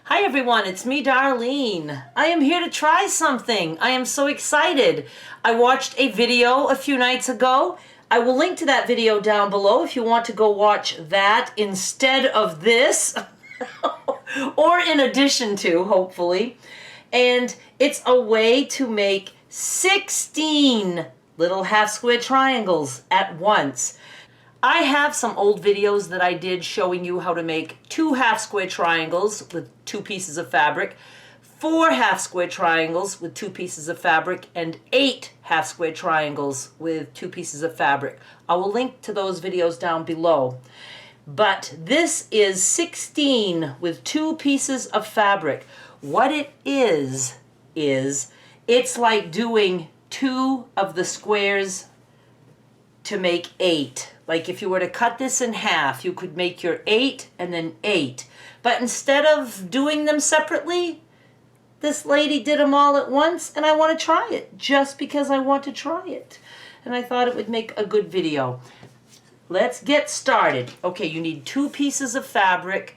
Hi everyone, it's me, Darlene. I am here to try something. I am so excited. I watched a video a few nights ago. I will link to that video down below if you want to go watch that instead of this, or in addition to, hopefully. And it's a way to make 16 little half square triangles at once. I have some old videos that I did showing you how to make 2 half square triangles with 2 pieces of fabric, 4 half square triangles with 2 pieces of fabric, and 8 half square triangles with 2 pieces of fabric. I will link to those videos down below. But this is 16 with 2 pieces of fabric. What it is it's like doing 2 of the squares to make 8. Like if you were to cut this in half, you could make your 8 and then 8. But instead of doing them separately, this lady did them all at once, and I want to try it just because I want to try it. And I thought it would make a good video. Let's get started. Okay, you need 2 pieces of fabric.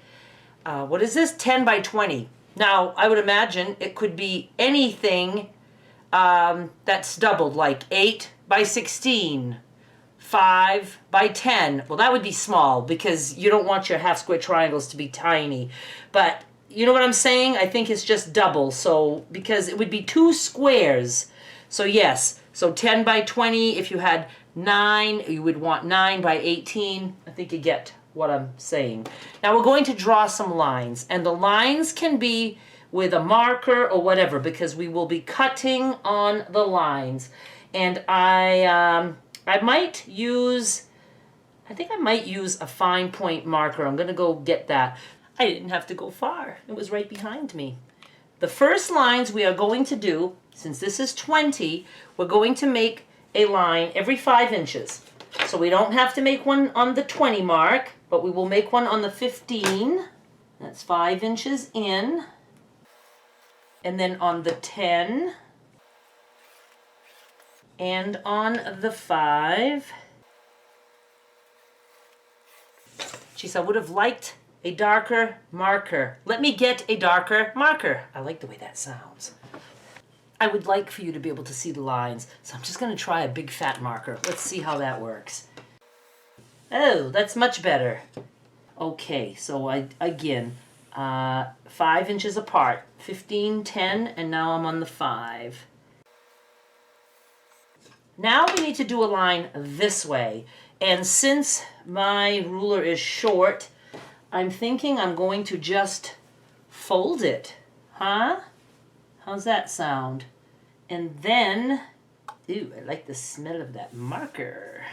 What is this? 10 by 20. Now, I would imagine it could be anything that's doubled, like 8 by 16. 5 by 10. Well, that would be small because you don't want your half square triangles to be tiny. But you know what I'm saying? I think it's just double. So because it would be 2 squares. So yes, so 10 by 20. If you had 9, you would want 9 by 18. I think you get what I'm saying. Now we're going to draw some lines. And the lines can be with a marker or whatever because we will be cutting on the lines. And I might use a fine point marker. I'm going to go get that. I didn't have to go far. It was right behind me. The first lines we are going to do, since this is 20, we're going to make a line every 5 inches. So we don't have to make one on the 20 mark, but we will make one on the 15. That's 5 inches in. And then on the 10. And on the 5. Geez, I would have liked a darker marker. Let me get a darker marker. I like the way that sounds. I would like for you to be able to see the lines, so I'm just going to try a big fat marker. Let's see how that works. Oh, that's much better. Okay, so again, 5 inches apart. 15, 10, and now I'm on the 5. Now we need to do a line this way, and since my ruler is short, I'm thinking I'm going to just fold it. Huh? How's that sound? And then, ooh, I like the smell of that marker.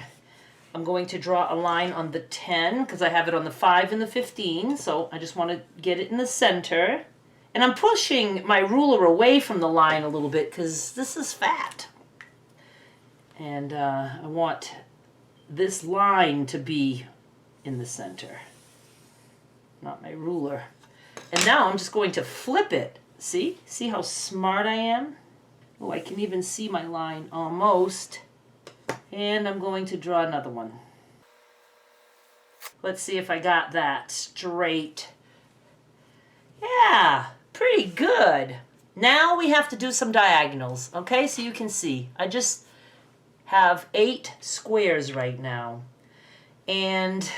I'm going to draw a line on the 10 because I have it on the 5 and the 15, so I just want to get it in the center. And I'm pushing my ruler away from the line a little bit because this is fat. And I want this line to be in the center, not my ruler. And now I'm just going to flip it. See? See how smart I am? Oh, I can even see my line almost. And I'm going to draw another one. Let's see if I got that straight. Yeah, pretty good. Now we have to do some diagonals, okay? So you can see. I just have 8 squares right now. And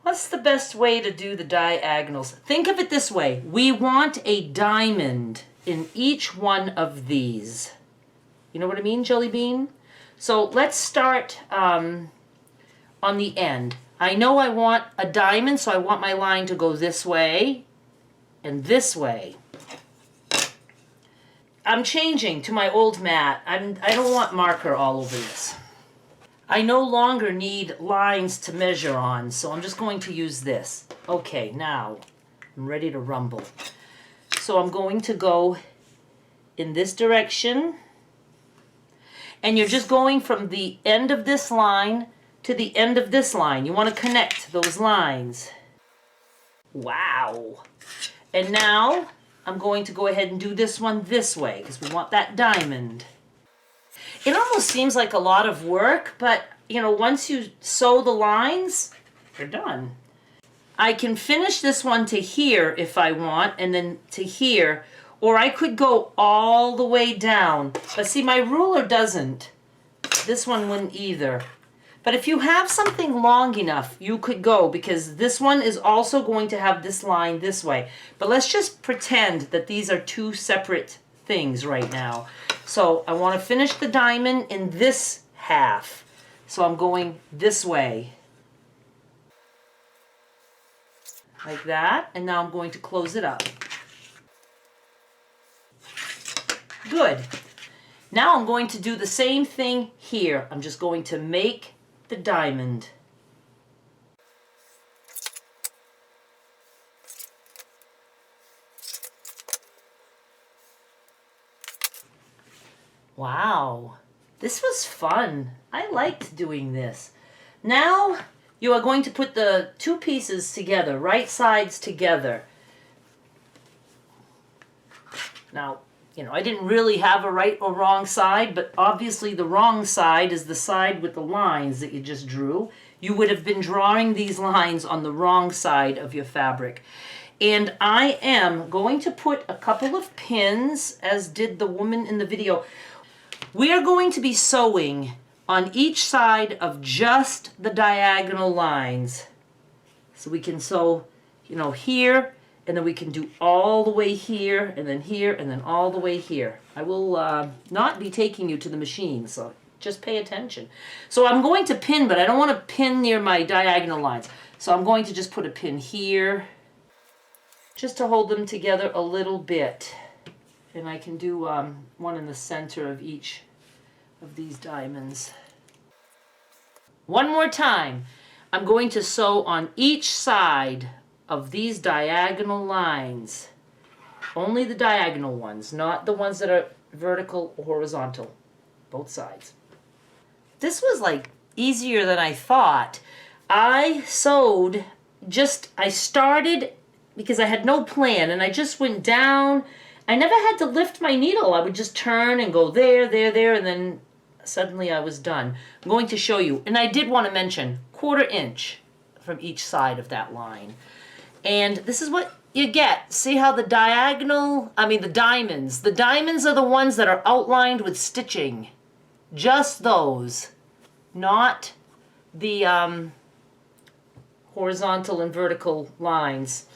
what's the best way to do the diagonals? Think of it this way. We want a diamond in each one of these. You know what I mean, Jelly Bean? So let's start on the end. I know I want a diamond, so I want my line to go this way and this way. I'm changing to my old mat. I don't want marker all over this. I no longer need lines to measure on, so I'm just going to use this. Okay, now I'm ready to rumble. So I'm going to go in this direction. And you're just going from the end of this line to the end of this line. You want to connect those lines. Wow. And now I'm going to go ahead and do this one this way because we want that diamond. It almost seems like a lot of work, but you know, once you sew the lines, they're done. I can finish this one to here if I want, and then to here, or I could go all the way down. But see, my ruler doesn't. This one wouldn't either. But if you have something long enough, you could go, because this one is also going to have this line this way. But let's just pretend that these are two separate things right now. So I want to finish the diamond in this half. So I'm going this way. Like that. And now I'm going to close it up. Good. Now I'm going to do the same thing here. I'm just going to make the diamond. Wow, this was fun. I liked doing this. Now you are going to put the two pieces together, right sides together. Now, you know, I didn't really have a right or wrong side, but obviously the wrong side is the side with the lines that you just drew. You would have been drawing these lines on the wrong side of your fabric. And I am going to put a couple of pins, as did the woman in the video. We are going to be sewing on each side of just the diagonal lines. So we can sew, you know, here, and then we can do all the way here, and then all the way here. I will not be taking you to the machine, so just pay attention. So I'm going to pin, but I don't want to pin near my diagonal lines. So I'm going to just put a pin here, just to hold them together a little bit. And I can do one in the center of each of these diamonds. One more time. I'm going to sew on each side of these diagonal lines. Only the diagonal ones, not the ones that are vertical or horizontal. Both sides. This was like easier than I thought. I sewed I started because I had no plan, and I just went down. I never had to lift my needle. I would just turn and go there, and then suddenly I was done. I'm going to show you. And I did want to mention 1/4 inch from each side of that line. And this is what you get. See how the the diamonds are the ones that are outlined with stitching. Just those, not the horizontal and vertical lines.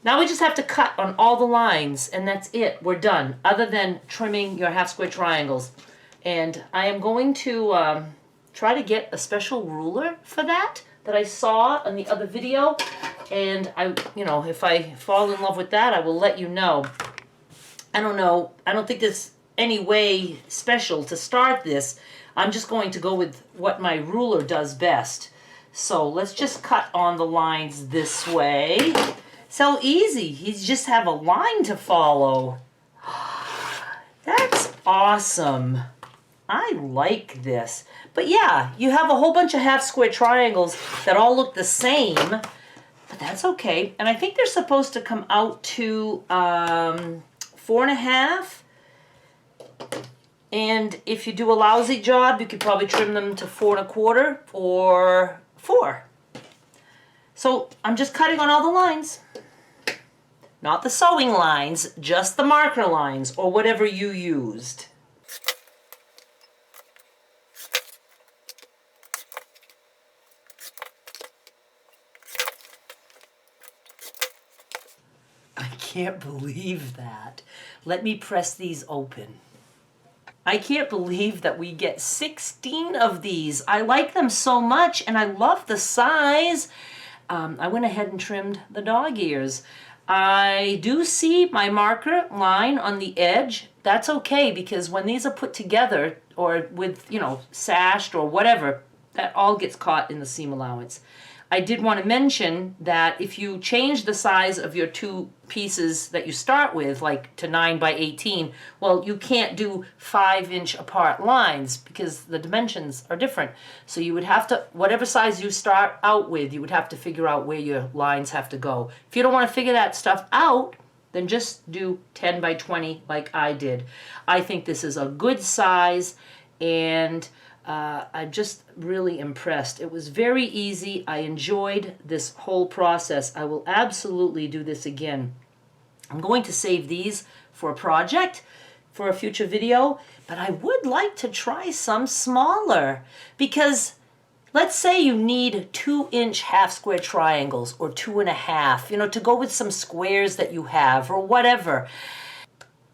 Now we just have to cut on all the lines, and that's it. We're done, other than trimming your half square triangles. And I am going to try to get a special ruler for that I saw in the other video. And if I fall in love with that, I will let you know. I don't know. I don't think there's any way special to start this. I'm just going to go with what my ruler does best. So let's just cut on the lines this way. So easy. You just have a line to follow. That's awesome. I like this. But yeah, you have a whole bunch of half square triangles that all look the same. But that's okay. And I think they're supposed to come out to 4.5. And if you do a lousy job, you could probably trim them to 4.25 or 4. So I'm just cutting on all the lines. Not the sewing lines, just the marker lines or whatever you used. I can't believe that. Let me press these open. I can't believe that we get 16 of these. I like them so much, and I love the size. I went ahead and trimmed the dog ears. I do see my marker line on the edge. That's okay, because when these are put together or with, sashed or whatever, that all gets caught in the seam allowance. I did want to mention that if you change the size of your two pieces that you start with, like to 9 by 18, well, you can't do 5-inch apart lines because the dimensions are different. So you would have to, whatever size you start out with, you would have to figure out where your lines have to go. If you don't want to figure that stuff out, then just do 10 by 20 like I did. I think this is a good size, and I'm just really impressed. It was very easy. I enjoyed this whole process. I will absolutely do this again. I'm going to save these for a project, for a future video, but I would like to try some smaller, because let's say you need 2-inch half square triangles or 2.5, you know, to go with some squares that you have or whatever.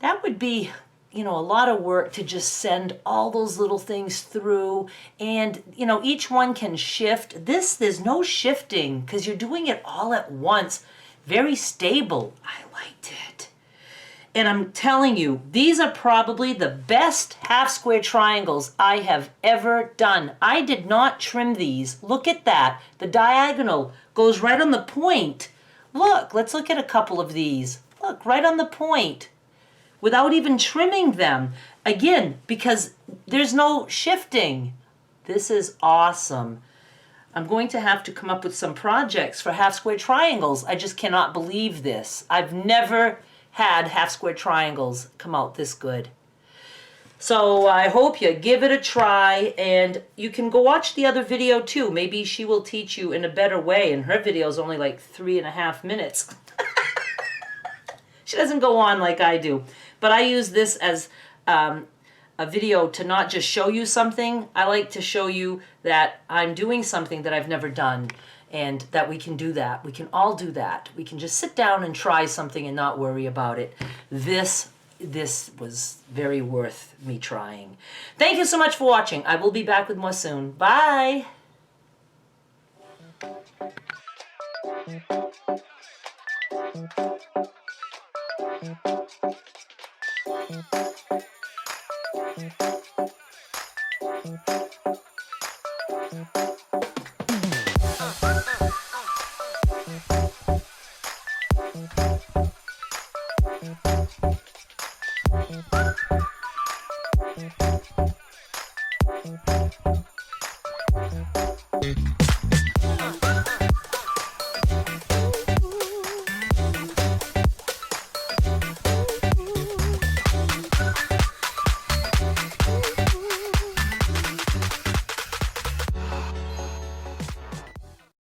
That would be, you know, a lot of work to just send all those little things through, and, you know, each one can shift. This, there's no shifting because you're doing it all at once. Very stable. I liked it. And I'm telling you, these are probably the best half square triangles I have ever done. I did not trim these. Look at that. The diagonal goes right on the point. Look, let's look at a couple of these. Look, right on the point, without even trimming them. Again, because there's no shifting. This is awesome. I'm going to have to come up with some projects for half square triangles. I just cannot believe this. I've never had half square triangles come out this good. So I hope you give it a try, and you can go watch the other video too. Maybe she will teach you in a better way, and her video is only like 3.5 minutes. She doesn't go on like I do. But I use this as a video to not just show you something. I like to show you that I'm doing something that I've never done, and that we can do that. We can all do that. We can just sit down and try something and not worry about it. This was very worth me trying. Thank you so much for watching. I will be back with more soon. Bye.